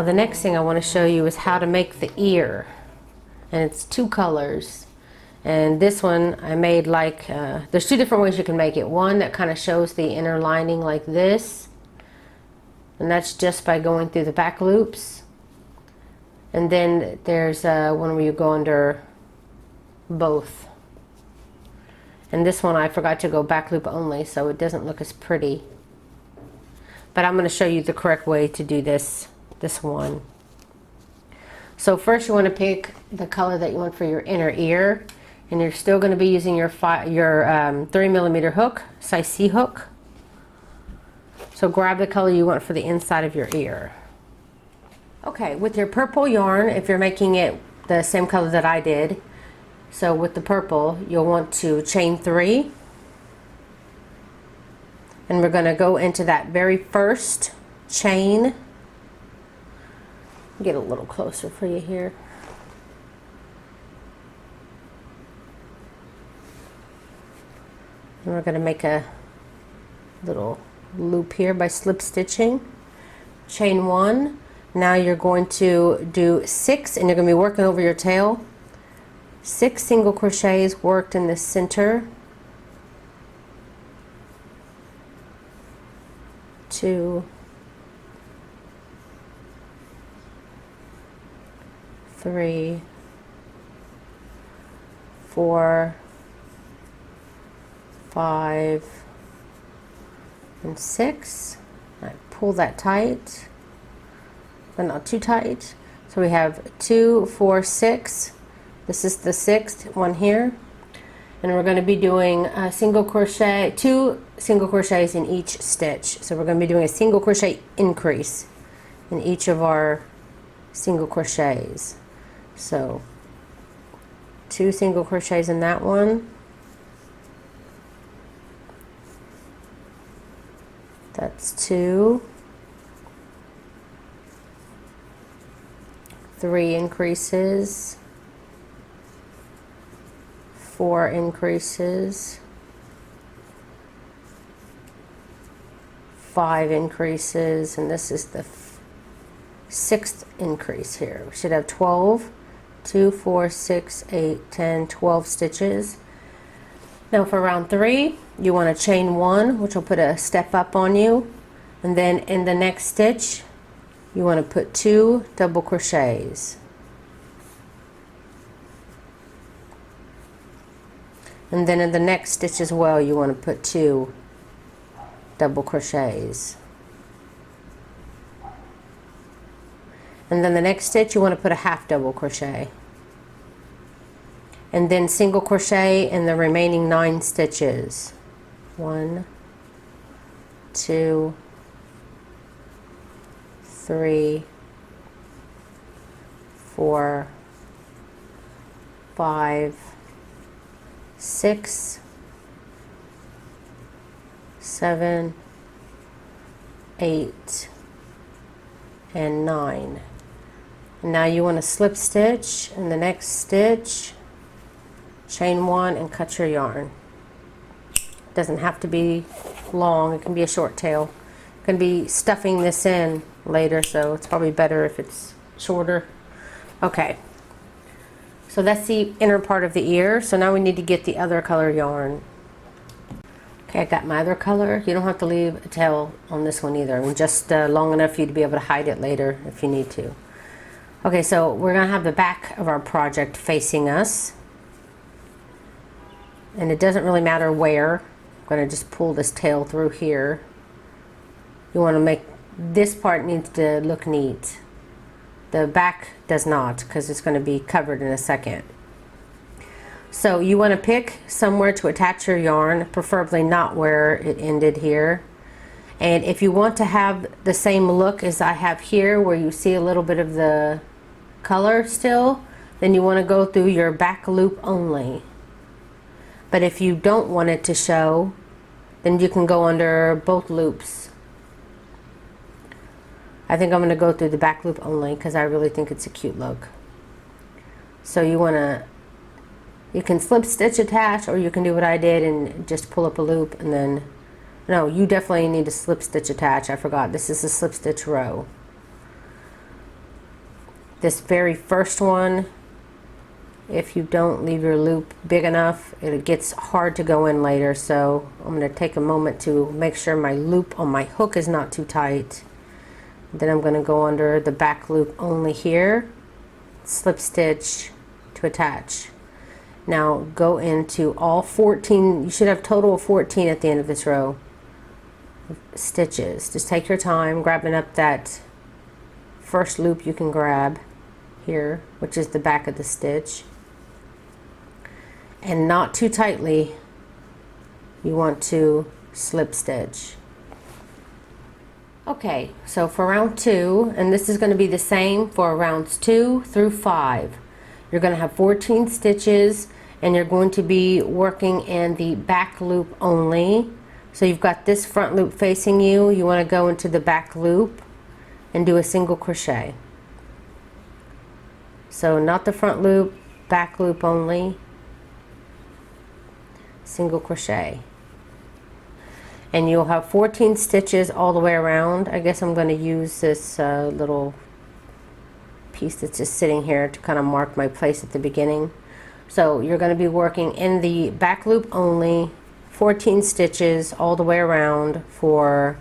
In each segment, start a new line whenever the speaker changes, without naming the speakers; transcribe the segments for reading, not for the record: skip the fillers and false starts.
Now the next thing I want to show you is how to make the ear, and it's two colors. And this one I made like, there's two different ways you can make it. One that kind of shows the inner lining like this, and that's just by going through the back loops. And then there's one where you go under both. And this one I forgot to go back loop only, so it doesn't look as pretty. But I'm going to show you the correct way to do this one. So first you want to pick the color that you want for your inner ear, and you're still going to be using your 3mm hook, size C hook. So grab the color you want for the inside of your ear. Okay, with your purple yarn, if you're making it the same color that I did, so with the purple, you'll want to chain 3. And we're going to go into that very first chain. Get a little closer for you here. And we're going to make a little loop here by slip stitching. Chain 1. Now you're going to do 6, and you're going to be working over your tail. 6 single crochets worked in the center. 2, 3, 4, 5, and 6. I pull that tight, but not too tight. So we have 2, 4, 6. This is the 6th one here, and we're going to be doing a single crochet, 2 single crochets in each stitch. So we're going to be doing a single crochet increase in each of our single crochets. So 2 single crochets in that one. That's 2. 3 increases. 4 increases. 5 increases, and this is the 6th increase here. We should have 12. 2, 4, 6, 8, 10, 12 stitches. Now for round 3, you want to chain 1, which will put a step up on you, and then in the next stitch you want to put 2 double crochets. And then in the next stitch as well, you want to put 2 double crochets. And then the next stitch, you want to put a half double crochet. And then single crochet in the remaining 9 stitches. 1, 2, 3, 4, 5, 6, 7, 8, and 9. And now you want to slip stitch in the next stitch, chain 1, and cut your yarn. It doesn't have to be long, it can be a short tail. You can be stuffing this in later, so it's probably better if it's shorter. Okay. So that's the inner part of the ear. So now we need to get the other color yarn. Okay, I got my other color. You don't have to leave a tail on this one either. I mean, just long enough for you to be able to hide it later if you need to. Okay, so we're going to have the back of our project facing us. And it doesn't really matter where. I'm going to just pull this tail through here. You want to make, this part needs to look neat. The back does not, because it's going to be covered in a second. So you want to pick somewhere to attach your yarn, preferably not where it ended here. And if you want to have the same look as I have here, where you see a little bit of the color still, then you want to go through your back loop only. But if you don't want it to show, then you can go under both loops. I think I'm going to go through the back loop only because I really think it's a cute look. So you want to, you can slip stitch attach, or you can do what I did and just pull up a loop and then, no, you definitely need to slip stitch attach. I forgot, this is a slip stitch row. this very first one, if you don't leave your loop big enough, it gets hard to go in later. So I'm going to take a moment to make sure my loop on my hook is not too tight. Then I'm going to go under the back loop only here, slip stitch to attach. Now go into all 14, you should have a total of 14 at the end of this row stitches. Just take your time grabbing up that first loop you can grab here, which is the back of the stitch, and not too tightly. You want to slip stitch. Okay, so for round 2, and this is going to be the same for rounds 2 through 5, you're going to have 14 stitches, and you're going to be working in the back loop only. So you've got this front loop facing you, you want to go into the back loop and do a single crochet. So not the front loop, back loop only, single crochet. And you'll have 14 stitches all the way around. I guess I'm going to use this little piece that's just sitting here to kind of mark my place at the beginning. So you're going to be working in the back loop only, 14 stitches all the way around for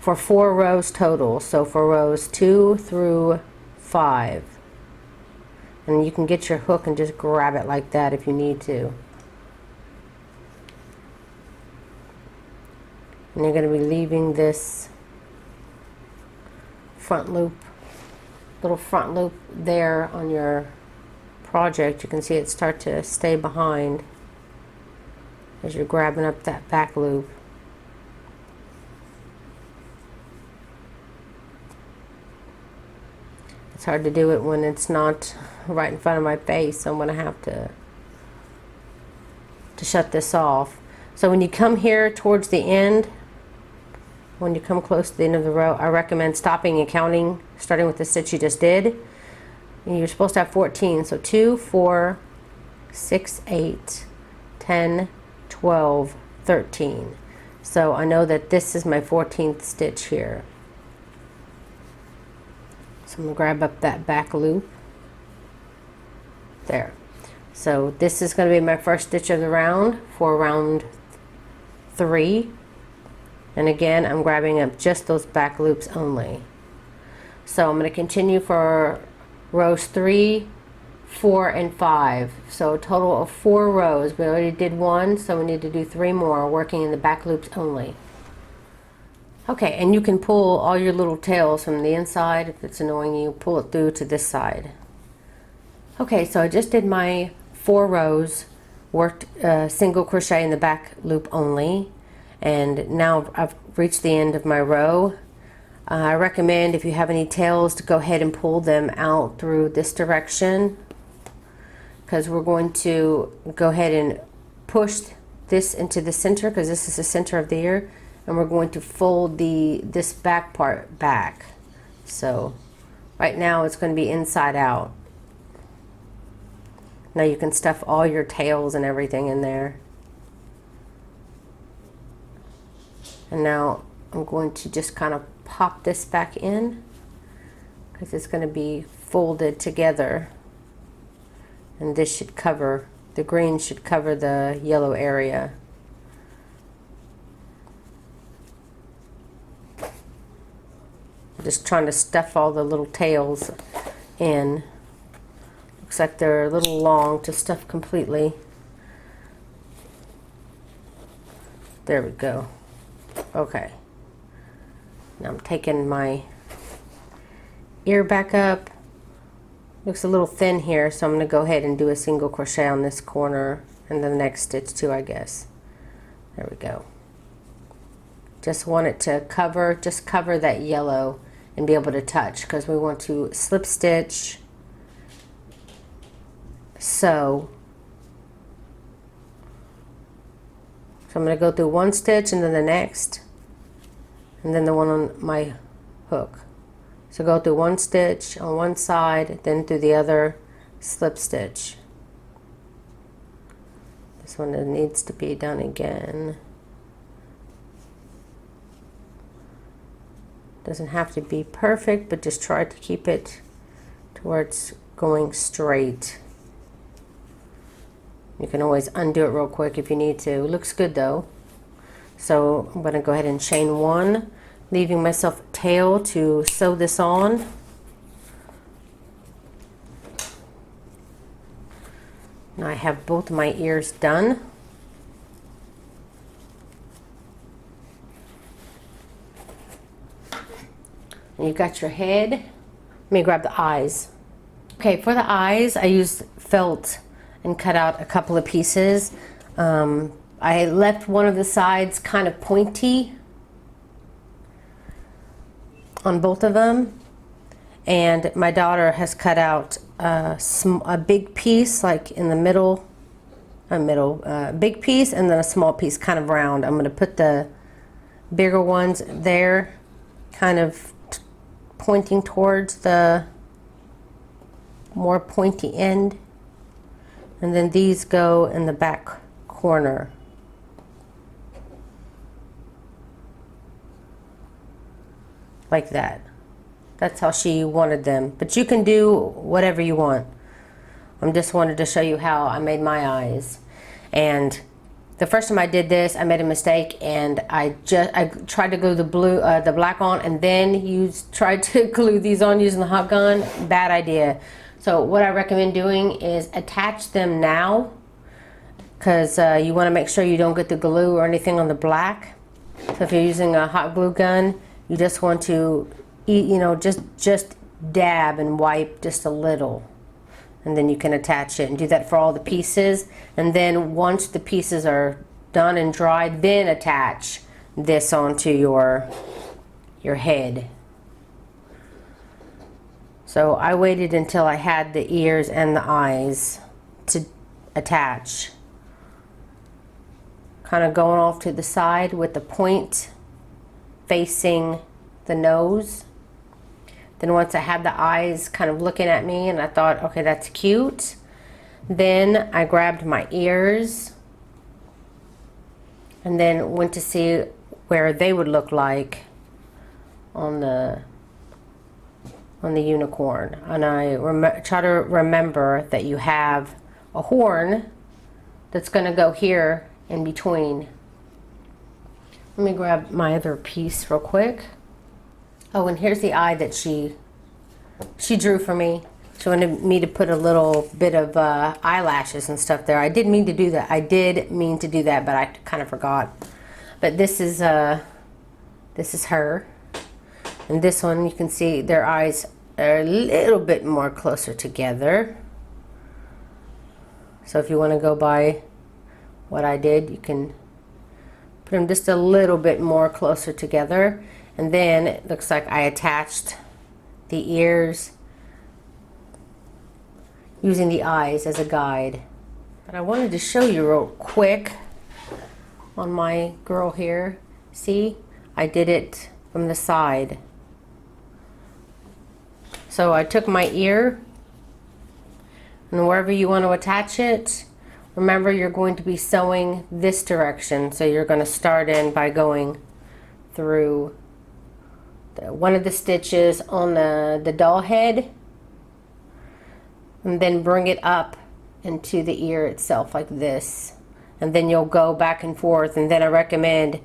4 rows total. So for rows 2 through 5. And you can get your hook and just grab it like that if you need to. And you're going to be leaving this front loop, little front loop there on your project. You can see it start to stay behind as you're grabbing up that back loop. It's hard to do it when it's not right in front of my face, so I'm going to have to shut this off. So when you come here towards the end, when you come close to the end of the row, I recommend stopping and counting, starting with the stitch you just did. And you're supposed to have 14, so 2, 4, 6, 8, 10, 12, 13. So I know that this is my 14th stitch here. So I'm going to grab up that back loop. There. So this is going to be my first stitch of the round for round 3. And again, I'm grabbing up just those back loops only. So I'm going to continue for rows 3, 4, and 5. So a total of 4 rows. We already did 1, so we need to do 3 more, working in the back loops only. Okay, and you can pull all your little tails from the inside. If it's annoying you, pull it through to this side. Okay, so I just did my 4 rows, worked single crochet in the back loop only. And now I've reached the end of my row. I recommend, if you have any tails, to go ahead and pull them out through this direction, because we're going to go ahead and push this into the center, because this is the center of the ear, and we're going to fold this back part back. So right now it's going to be inside out. Now you can stuff all your tails and everything in there. And now I'm going to just kind of pop this back in, because it's going to be folded together. And this should cover, the green should cover the yellow area. I'm just trying to stuff all the little tails in. Looks like they're a little long to stuff completely. There we go. Okay, now I'm taking my ear back up. Looks a little thin here, so I'm going to go ahead and do a single crochet on this corner, and then the next stitch too, I guess. There we go. Just want it to cover, just cover that yellow and be able to touch, because we want to slip stitch, sew. So I'm going to go through 1 stitch and then the next, and then the one on my hook. So go through 1 stitch on one side, then through the other, slip stitch. This one needs to be done again. Doesn't have to be perfect, but just try to keep it to where it's going straight. You can always undo it real quick if you need to. It looks good though. So I'm going to go ahead and chain 1, leaving myself a tail to sew this on. Now I have both of my ears done. And you got your head. Let me grab the eyes. Okay, for the eyes, I used felt and cut out a couple of pieces. I left one of the sides kind of pointy on both of them. And my daughter has cut out a big piece, like in the middle, big piece, and then a small piece, kind of round. I'm going to put the bigger ones there, kind of pointing towards the more pointy end, and then these go in the back corner. Like that. That's how she wanted them, but you can do whatever you want. I just wanted to show you how I made my eyes. And the first time I did this, I made a mistake, and I tried to glue the black on, and then tried to glue these on using the hot gun. Bad idea. So what I recommend doing is attach them now, because you want to make sure you don't get the glue or anything on the black. So if you're using a hot glue gun, you just want to, just dab and wipe just a little, and then you can attach it, and do that for all the pieces. And then once the pieces are done and dried, then attach this onto your head. So I waited until I had the ears and the eyes to attach, kind of going off to the side with the point facing the nose. Then once I had the eyes kind of looking at me, and I thought, okay, that's cute, then I grabbed my ears and then went to see where they would look like on the unicorn. And I try to remember that you have a horn that's going to go here in between. Let me grab my other piece real quick. Oh, and here's the eye that she drew for me. She wanted me to put a little bit of eyelashes and stuff there. I did mean to do that. But I kind of forgot. But this is her. And this one, you can see their eyes are a little bit more closer together. So if you want to go by what I did, you can put them just a little bit more closer together. And then it looks like I attached the ears using the eyes as a guide. But I wanted to show you real quick on my girl here. See, I did it from the side. So I took my ear, and wherever you want to attach it, remember you're going to be sewing this direction. So you're going to start in by going through one of the stitches on the doll head, and then bring it up into the ear itself like this, and then you'll go back and forth. And then I recommend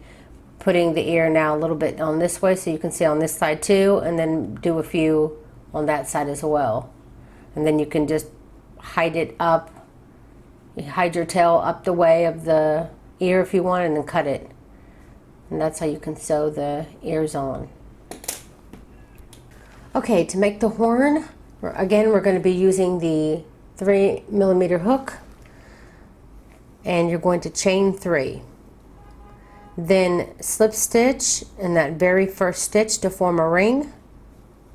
putting the ear now a little bit on this way, so you can see on this side too, and then do a few on that side as well. And then you can just hide it up, you hide your tail up the way of the ear if you want, and then cut it. And that's how you can sew the ears on. Okay, to make the horn, again, we're going to be using the 3mm hook, and you're going to chain 3. Then slip stitch in that very first stitch to form a ring,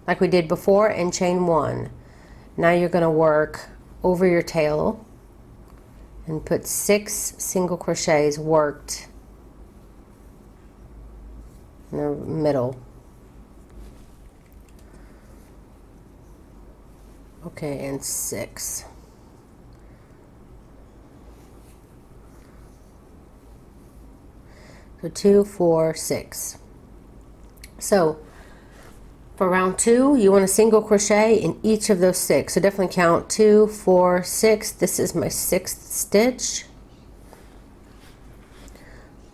like we did before, and chain 1. Now you're going to work over your tail and put 6 single crochets worked in the middle. Okay, and 6. So 2, 4, 6. So For round 2, you want to single crochet in each of those 6. So definitely count 2, 4, 6. This is my 6th stitch.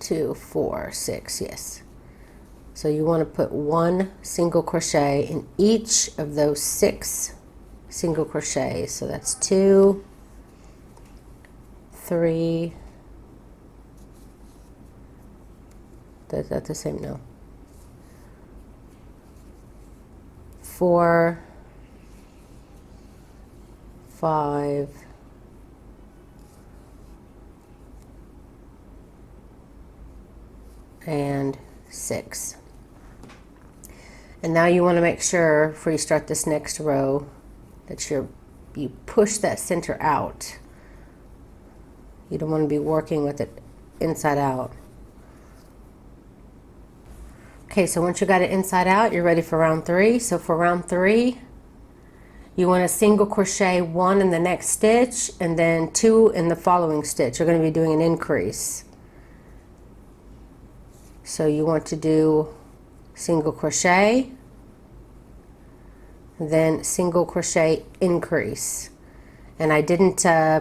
2, 4, 6, yes. So you want to put 1 single crochet in each of those 6 single crochets. So that's 2, 3. Is that the same? No. 4, 5, and 6. And now you want to make sure before you start this next row that you push that center out. You don't want to be working with it inside out. Okay, so once you got it inside out, you're ready for round 3. So for round 3, you want to single crochet 1 in the next stitch and then 2 in the following stitch. You're going to be doing an increase. So you want to do single crochet, then single crochet increase. And I didn't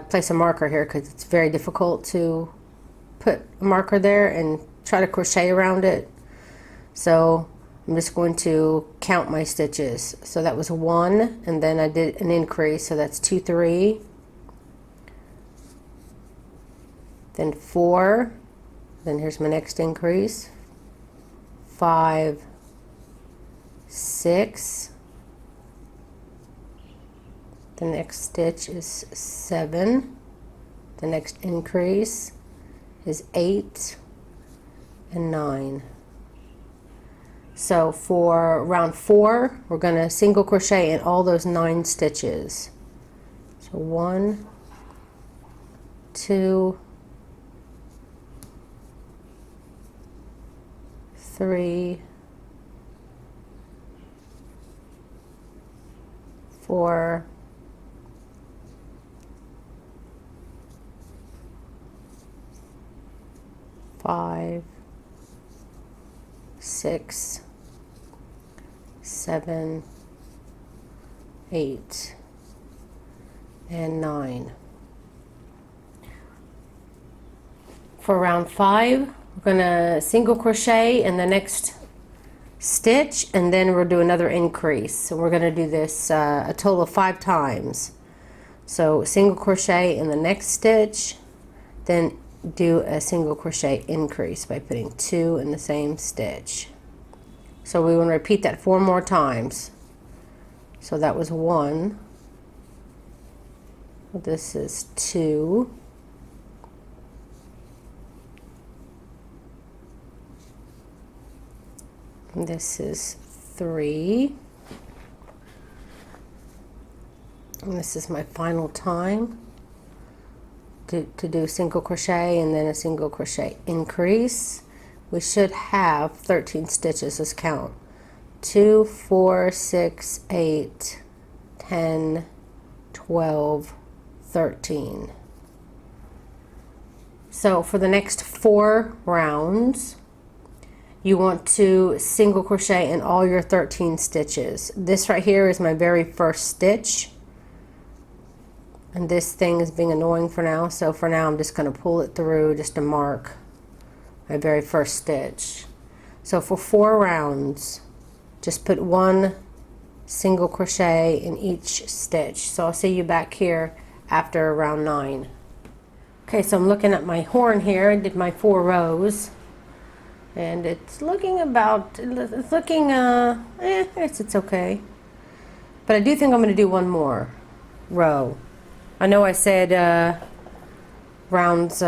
place a marker here because it's very difficult to put a marker there and try to crochet around it. So I'm just going to count my stitches. So that was 1, and then I did an increase, so that's 2, 3, then 4, then here's my next increase, 5, 6, the next stitch is 7, the next increase is 8, and 9. So for round 4, we're going to single crochet in all those 9 stitches. So 1, 2, 3, 4, 5, 6, 7, 8, and 9. For round 5, we're going to single crochet in the next stitch, and then we'll do another increase. So we're going to do this a total of 5 times. So single crochet in the next stitch, then do a single crochet increase by putting 2 in the same stitch. So we want to repeat that 4 more times. So that was 1. This is 2. This is 3. And this is my final time to do single crochet and then a single crochet increase. We should have 13 stitches. Let's count. 2, 4, 6, 8, 10, 12, 13. So for the next 4 rounds, you want to single crochet in all your 13 stitches. This right here is my very first stitch. And this thing is being annoying for now, so for now I'm just going to pull it through just to mark my very first stitch. So for 4 rounds, just put 1 single crochet in each stitch. So I'll see you back here after round 9. Okay, so I'm looking at my horn here. I did my 4 rows. And it's looking it's okay. But I do think I'm going to do 1 more row. I know I said rounds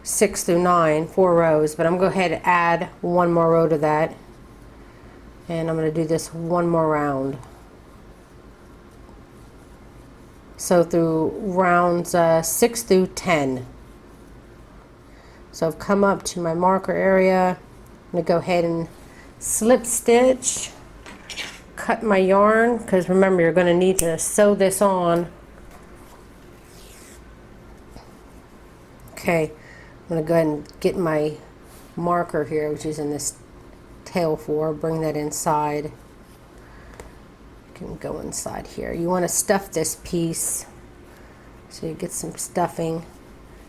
6 through 9, 4 rows, but I'm going to go ahead and add 1 more row to that. And I'm going to do this 1 more round. So through rounds 6 through 10. So I've come up to my marker area. I'm going to go ahead and slip stitch, cut my yarn, because remember you're going to need to sew this on. Okay, I'm going to go ahead and get my marker here, which is in this tail 4, bring that inside can go inside here. You want to stuff this piece so you get some stuffing.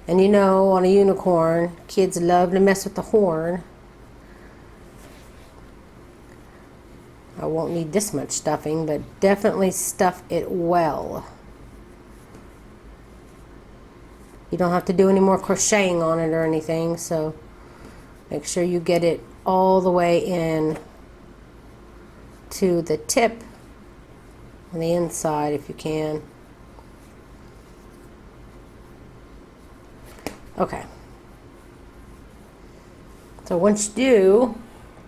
And you know, on a unicorn, kids love to mess with the horn. I won't need this much stuffing, but definitely stuff it well. You don't have to do any more crocheting on it or anything, so make sure you get it all the way in to the tip on the inside if you can. Okay. So once you do,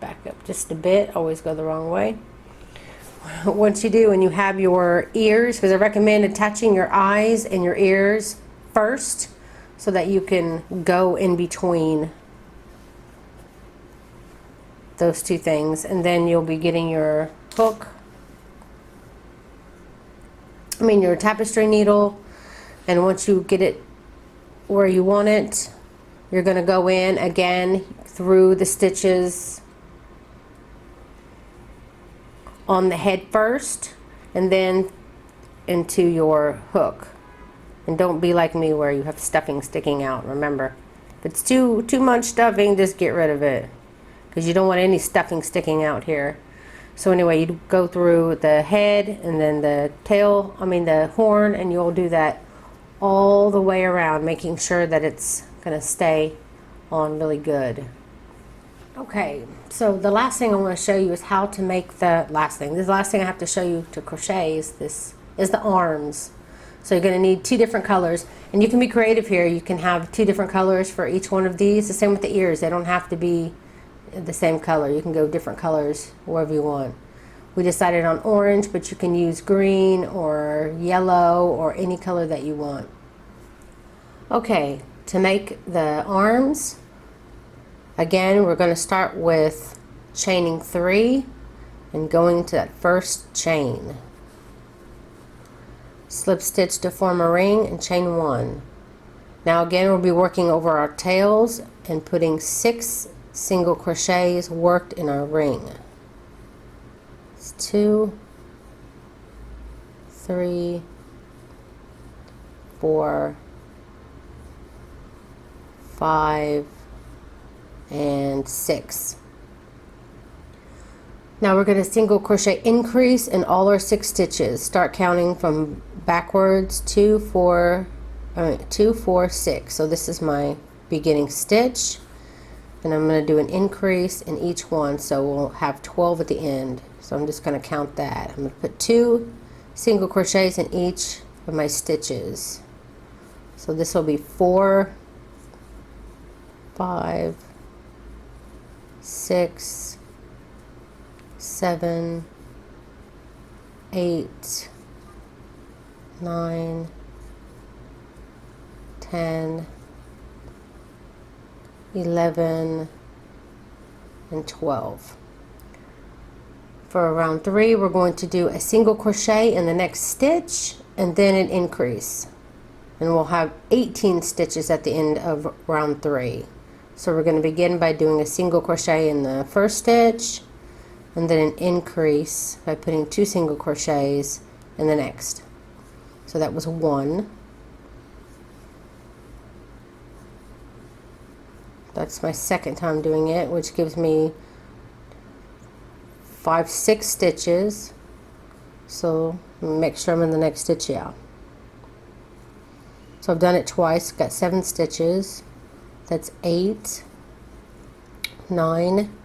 back up just a bit, always go the wrong way. Once you do and you have your ears, because I recommend attaching your eyes and your ears first so that you can go in between those two things, and then you'll be getting your hook, your tapestry needle, and once you get it where you want it, you're going to go in again through the stitches on the head first and then into your hook. And don't be like me where you have stuffing sticking out. Remember, if it's too much stuffing, just get rid of it, because you don't want any stuffing sticking out here. So anyway, you go through the head and then the tail, the horn, and you'll do that all the way around, making sure that it's going to stay on really good. Okay, so the last thing I want to show you is how to make the last thing. This last thing I have to show you to crochet is the arms. So you're going to need two different colors, and you can be creative here. You can have two different colors for each one of these. The same with the ears. They don't have to be the same color. You can go different colors wherever you want. We decided on orange, but you can use green or yellow or any color that you want. Okay, to make the arms, again, we're going to start with chaining 3 and going to that first chain. Slip stitch to form a ring and chain 1. Now again, we'll be working over our tails and putting 6 single crochets worked in our ring. It's 2, 3, 4, 5, and 6. Now we're going to single crochet increase in all our 6 stitches. Start counting from backwards 2, 4, 6. So this is my beginning stitch, and I'm going to do an increase in each one, so we'll have 12 at the end. So I'm just going to count that. I'm going to put 2 single crochets in each of my stitches. So this will be 4, 5, 6, 7, 8, 9, 10, 11, and 12. For round 3, we're going to do a single crochet in the next stitch and then an increase. And we'll have 18 stitches at the end of round 3. So we're going to begin by doing a single crochet in the first stitch and then an increase by putting 2 single crochets in the next. So that was 1. That's my second time doing it, which gives me 5, 6 stitches. So make sure I'm in the next stitch. Yeah. So I've done it twice, got 7 stitches. That's 8, 9,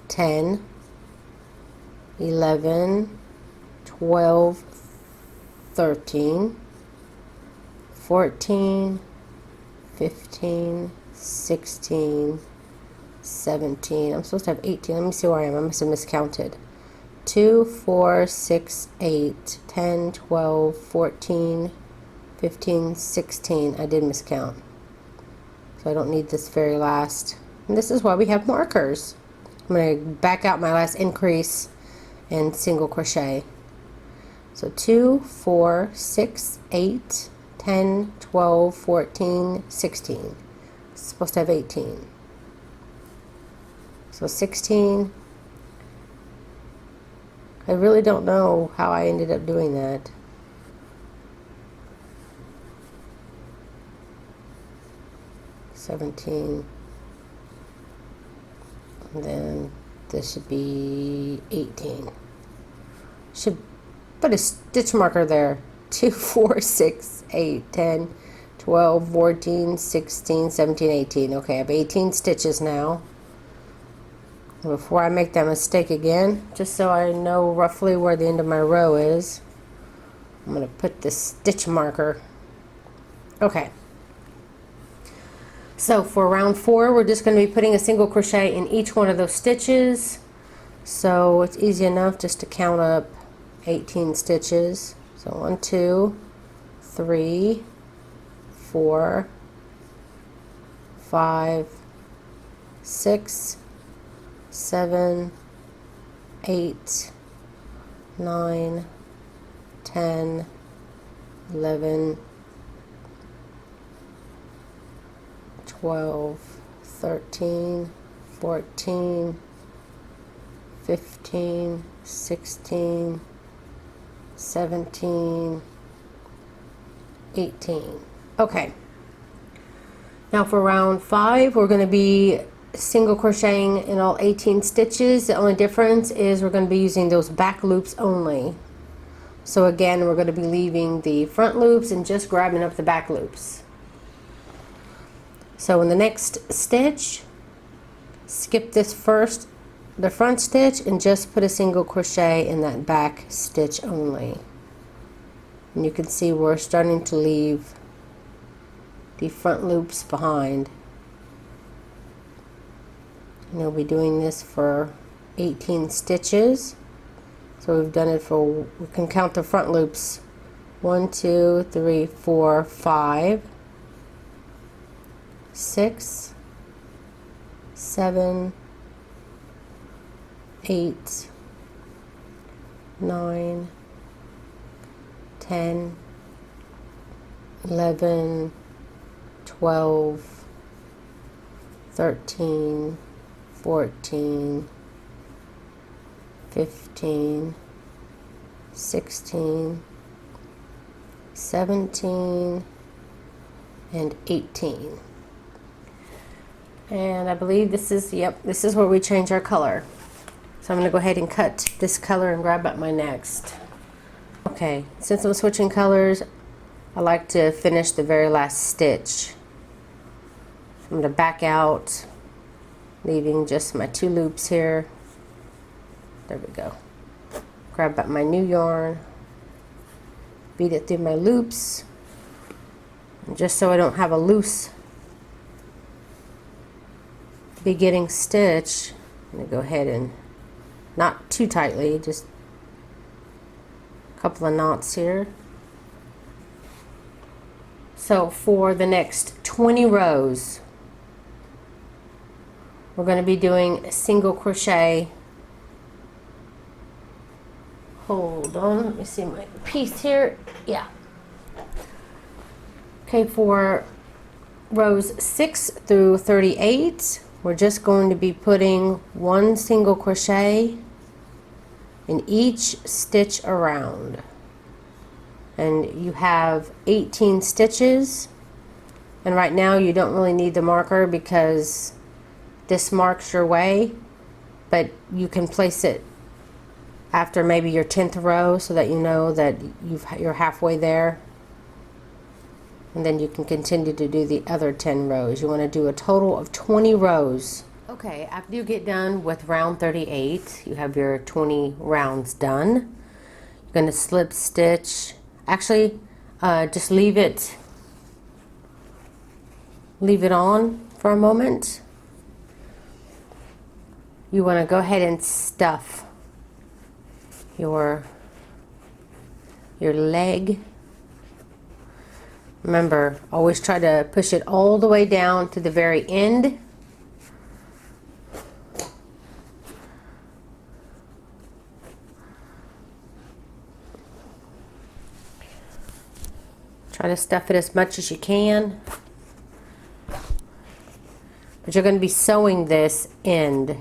10, 11, 12, 13, 14, 15, 16, 17. I'm supposed to have 18. Let me see where I am. I must have miscounted. 2, 4, 6, 8, 10, 12, 14, 15, 16. I did miscount. So I don't need this very last. And this is why we have markers. I'm going to back out my last increase and single crochet. So 2, 4, 6, 8, 10, 12, 14, 16. It's supposed to have 18. So 16. I really don't know how I ended up doing that. $17. And then this should be 18. Should put a stitch marker there. 2, 4, 6, 8, 10, 12, 14, 16, 17, 18. Okay, I have 18 stitches now. Before I make that mistake again, just so I know roughly where the end of my row is, I'm going to put the stitch marker. Okay. So for round 4, we're just going to be putting a single crochet in each one of those stitches. So it's easy enough just to count up 18 stitches. So 1, 2, 3, 4, 5, 6, 7, 8, 9, 10, 11, 12, 13, 14, 15, 16, 17, 18. Okay. Now for round 5, we're going to be single crocheting in all 18 stitches. The only difference is we're going to be using those back loops only. So again, we're going to be leaving the front loops and just grabbing up the back loops. So in the next stitch, skip this the front stitch and just put a single crochet in that back stitch only. And you can see we're starting to leave the front loops behind. And you'll be doing this for 18 stitches. So we've done it for, we can count the front loops. 1, 2, 3, 4, 5, 6, 7, 8, 9, 10, 11, 12, 13, 14, 15, 16, 17, and 18. And I believe this is, yep, this is where we change our color. So I'm going to go ahead and cut this color and grab up my next. Okay, since I'm switching colors, I like to finish the very last stitch. I'm going to back out, leaving just my 2 loops here. There we go. Grab up my new yarn, beat it through my loops, and just so I don't have a loose beginning stitch, I'm going to go ahead and not too tightly, just a couple of knots here. So for the next 20 rows, we're going to be doing a single crochet. Hold on, let me see my piece here. Yeah. Okay, for rows 6 through 38, we're just going to be putting 1 single crochet in each stitch around. And you have 18 stitches. And right now you don't really need the marker because this marks your way, but you can place it after maybe your 10th row so that you know that you're halfway there. And then you can continue to do the other 10 rows. You want to do a total of 20 rows. Okay, after you get done with round 38, you have your 20 rounds done. You're going to slip stitch. Actually, just leave it on for a moment. You want to go ahead and stuff your leg. Remember, always try to push it all the way down to the very end. Try to stuff it as much as you can. But you're going to be sewing this end.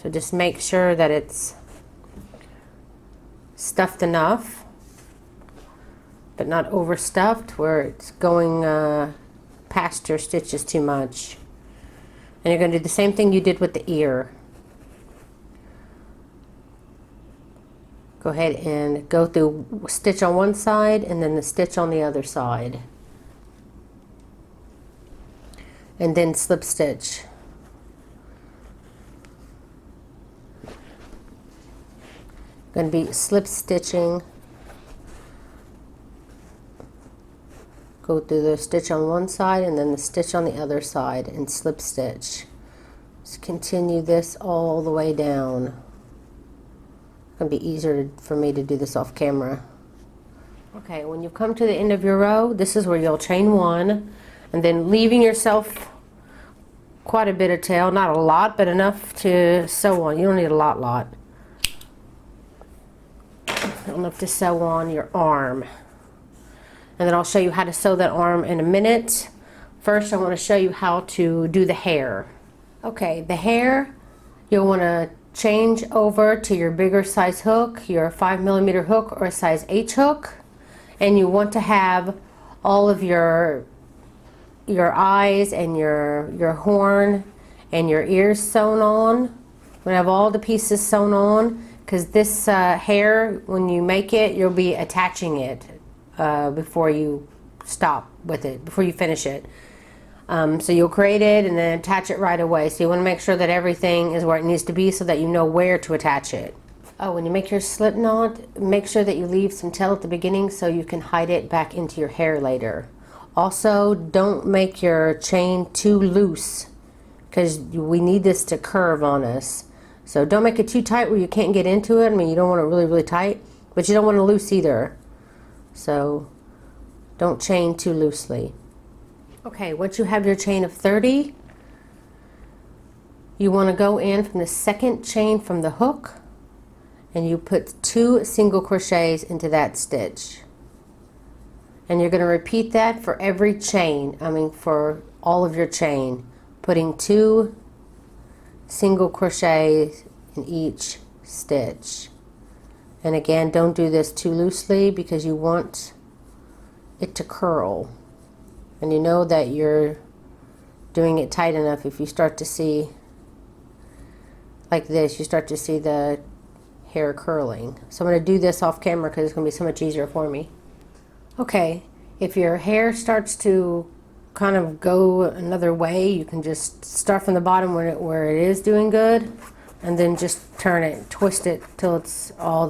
So just make sure that it's stuffed enough, but not overstuffed where it's going past your stitches too much. And you're going to do the same thing you did with the ear. Go ahead and go through stitch on one side and then the stitch on the other side. And then slip stitch. Going to be slip stitching. Go through the stitch on one side and then the stitch on the other side and slip stitch. Just continue this all the way down. It's going to be easier for me to do this off camera. Okay, when you come to the end of your row, this is where you'll chain one, and then leaving yourself quite a bit of tail, not a lot, but enough to sew on. You don't need a lot. Enough to sew on your arm. And then I'll show you how to sew that arm in a minute. First, I want to show you how to do the hair. Okay, the hair, you'll want to change over to your bigger size hook, your 5mm hook or a size H hook, and you want to have all of your eyes and your horn and your ears sewn on. You want to have all the pieces sewn on, because this hair, when you make it, you'll be attaching it before you stop with it, before you finish it. So you'll create it and then attach it right away. So you want to make sure that everything is where it needs to be so that you know where to attach it. Oh, when you make your slip knot, make sure that you leave some tail at the beginning so you can hide it back into your hair later. Also, don't make your chain too loose, because we need this to curve on us. So don't make it too tight where you can't get into it. I mean, you don't want it really, really tight, but you don't want it loose either. So don't chain too loosely. Okay, once you have your chain of 30, you want to go in from the second chain from the hook, and you put 2 single crochets into that stitch. And you're going to repeat that for every chain, for all of your chain, putting 2 single crochets in each stitch. And again, don't do this too loosely because you want it to curl. And you know that you're doing it tight enough. If you start to see like this, you start to see the hair curling. So I'm going to do this off camera because it's going to be so much easier for me. Okay, if your hair starts to kind of go another way, you can just start from the bottom where it is doing good, and then just turn it, twist it till it's all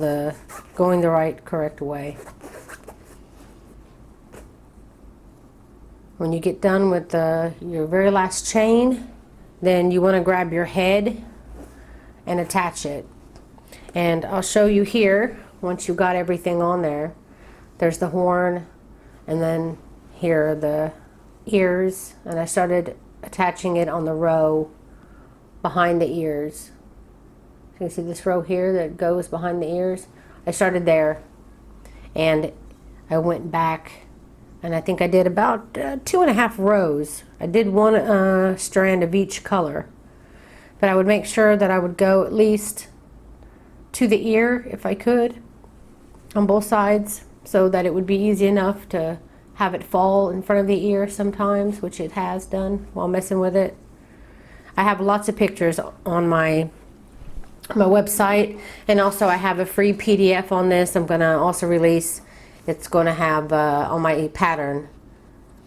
going the correct way. When you get done with your very last chain, then you want to grab your head and attach it. And I'll show you here, once you got everything on there, there's the horn, and then here are the ears, and I started attaching it on the row behind the ears. So you see this row here that goes behind the ears? I started there, and I went back, and I think I did about 2.5 rows. I did one strand of each color, but I would make sure that I would go at least to the ear if I could on both sides, so that it would be easy enough to have it fall in front of the ear sometimes, which it has done while messing with it. I have lots of pictures on my website, and also I have a free PDF on this I'm going to also release. It's going to have on my pattern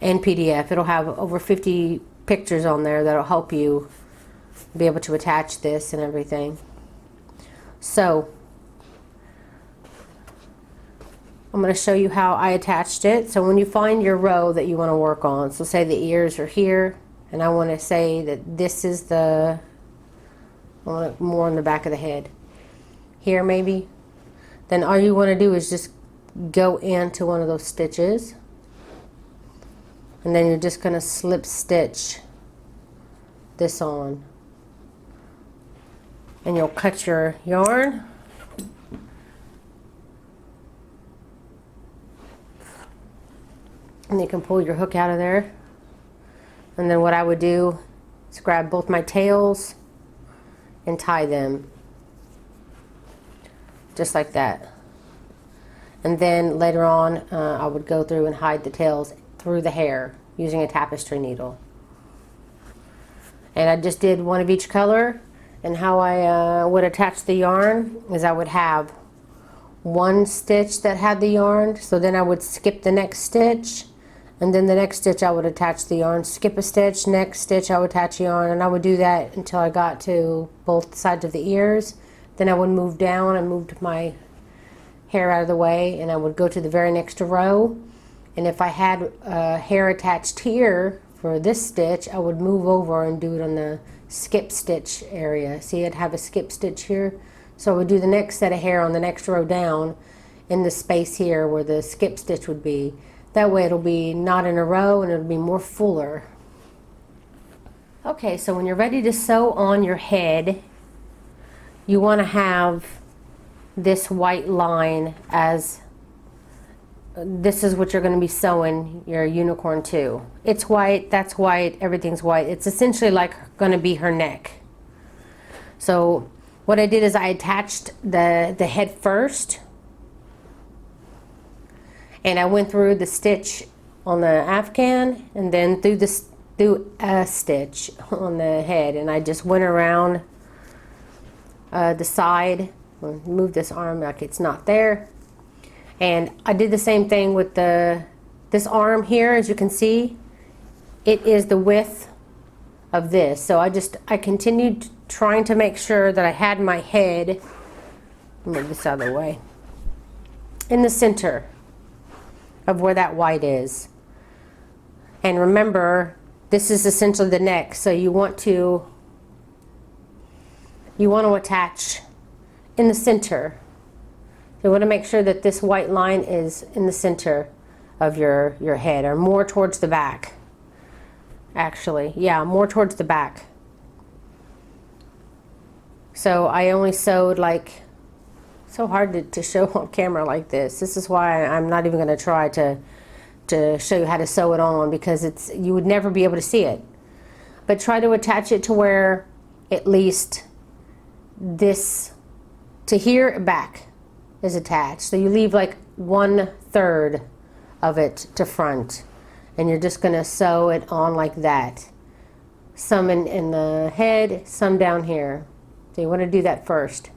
and PDF, it'll have over 50 pictures on there that'll help you be able to attach this and everything. So I'm going to show you how I attached it. So when you find your row that you want to work on, so say the ears are here, and I want to say that this is I want it more on the back of the head. Here maybe. Then all you want to do is just go into one of those stitches, and then you're just going to slip stitch this on. And you'll cut your yarn. And you can pull your hook out of there. And then what I would do is grab both my tails and tie them. Just like that. and then later on I would go through and hide the tails through the hair using a tapestry needle. And I just did one of each color, and how I would attach the yarn is I would have one stitch that had the yarn, so then I would skip the next stitch, and then the next stitch I would attach the yarn, skip a stitch, next stitch I would attach yarn, and I would do that until I got to both sides of the ears. Then I would move down and moved my hair out of the way, and I would go to the very next row, and if I had hair attached here for this stitch, I would move over and do it on the skip stitch area. See, I'd have a skip stitch here, so I would do the next set of hair on the next row down in the space here where the skip stitch would be. That way it'll be not in a row and it'll be more fuller. Okay, so when you're ready to sew on your head, you want to have this white line as this is what you're going to be sewing your unicorn to. It's white, that's white, everything's white. It's essentially like going to be her neck. So what I did is I attached the head first, and I went through the stitch on the Afghan and then through a stitch on the head, and I just went around the side, move this arm like it's not there. And I did the same thing with this arm here. As you can see, it is the width of this. So I continued trying to make sure that I had my head, move this out of the way, in the center of where that white is. And remember, this is essentially the neck, so you want to attach in the center. You want to make sure that this white line is in the center of your head, or more towards the back. Actually, yeah, more towards the back. So I only sewed like, so hard to show on camera like this. This is why I'm not even going to try to show you how to sew it on, because you would never be able to see it. But try to attach it to where at least this to here back is attached. So you leave like 1/3 of it to front, and you're just going to sew it on like that. Some in the head, some down here. So you want to do that first.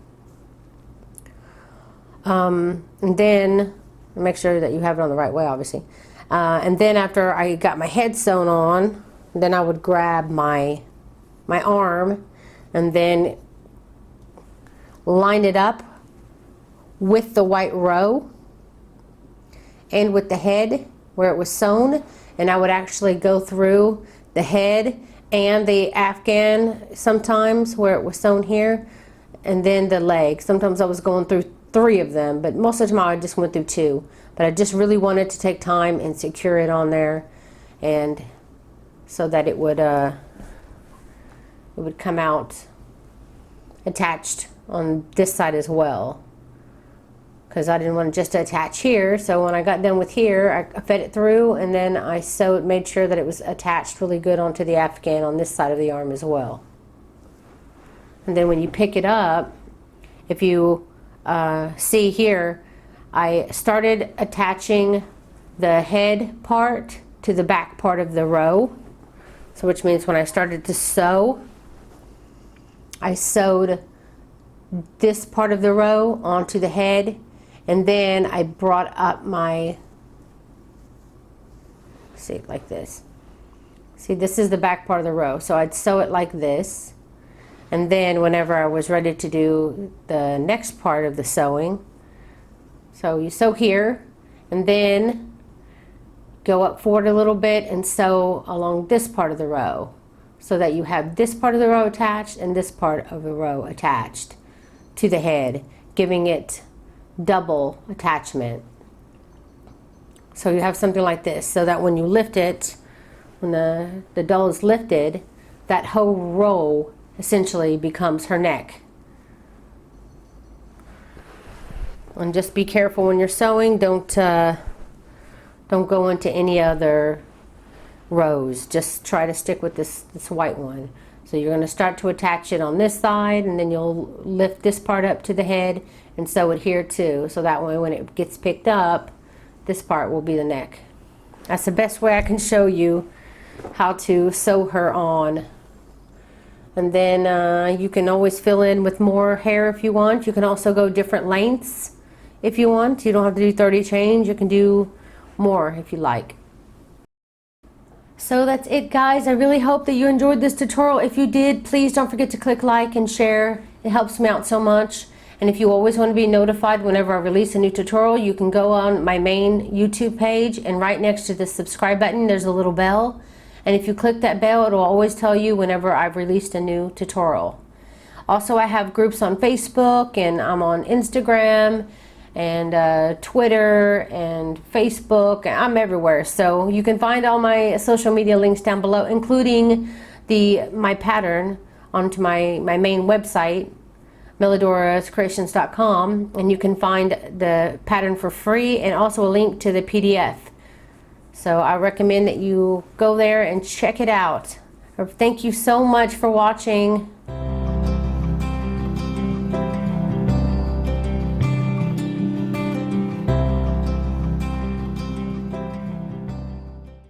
And then make sure that you have it on the right way, obviously. And then after I got my head sewn on, then I would grab my arm and then line it up with the white row and with the head where it was sewn, and I would actually go through the head and the Afghan sometimes where it was sewn here, and then the leg. Sometimes I was going through 3 of them, but most of the time I just went through 2. But I just really wanted to take time and secure it on there, and so that it would come out attached on this side as well, because I didn't want to just attach here. So when I got done with here, I fed it through, and then I made sure that it was attached really good onto the Afghan on this side of the arm as well. And then when you pick it up, if you see here, I started attaching the head part to the back part of the row. So which means when I started to sew, I sewed this part of the row onto the head, and then I brought up see, like this. See, this is the back part of the row. So I'd sew it like this, and then whenever I was ready to do the next part of the sewing, so you sew here, and then go up forward a little bit and sew along this part of the row, so that you have this part of the row attached and this part of the row attached to the head, giving it double attachment. So you have something like this, so that when you lift it, when the doll is lifted, that whole row essentially becomes her neck. And just be careful when you're sewing. Don't go into any other rows. Just try to stick with this white one. So you're going to start to attach it on this side, and then you'll lift this part up to the head and sew it here too. So that way when it gets picked up, this part will be the neck. That's the best way I can show you how to sew her on. And then you can always fill in with more hair if you want. You can also go different lengths if you want. You don't have to do 30 chains. You can do more if you like. So that's it, guys. I really hope that you enjoyed this tutorial. If you did, please don't forget to click like and share. It helps me out so much. And if you always want to be notified whenever I release a new tutorial, you can go on my main YouTube page, and right next to the subscribe button there's a little bell. And if you click that bell, it'll always tell you whenever I've released a new tutorial. Also, I have groups on Facebook, and I'm on Instagram and Twitter and Facebook. I'm everywhere. So you can find all my social media links down below, including my pattern onto my main website, melodorascreations.com, and you can find the pattern for free and also a link to the PDF. So I recommend that you go there and check it out. Thank you so much for watching.